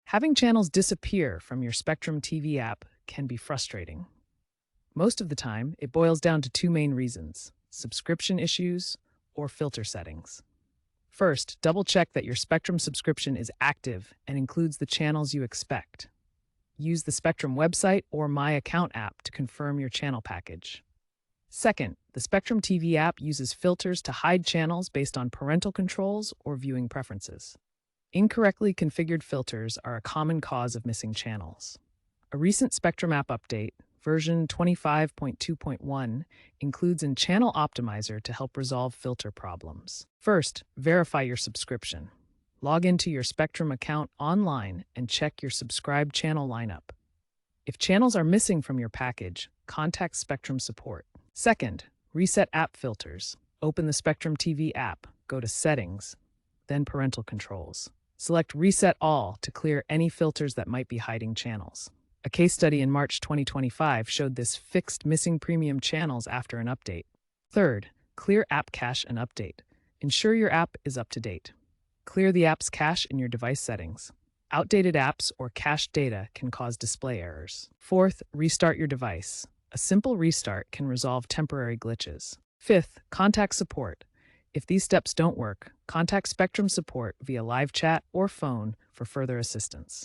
Having channels disappear from your Spectrum TV app can be frustrating. Most of the time, it boils down to two main reasons: subscription issues or filter settings. First, double check that your Spectrum subscription is active and includes the channels you expect. Use the Spectrum website or My Account app to confirm your channel package. Second, the Spectrum TV app uses filters to hide channels based on parental controls or viewing preferences. Incorrectly configured filters are a common cause of missing channels. A recent Spectrum app update, version 25.2.1, includes a channel optimizer to help resolve filter problems. First, verify your subscription. Log into your Spectrum account online and check your subscribed channel lineup. If channels are missing from your package, contact Spectrum support. Second, reset app filters. Open the Spectrum TV app, go to Settings, then Parental Controls. Select Reset All to clear any filters that might be hiding channels. A case study in March 2025 showed this fixed missing premium channels after an update. Third, clear app cache and update. Ensure your app is up to date. Clear the app's cache in your device settings. Outdated apps or cached data can cause display errors. Fourth, restart your device. A simple restart can resolve temporary glitches. Fifth, contact support. If these steps don't work, contact Spectrum support via live chat or phone for further assistance.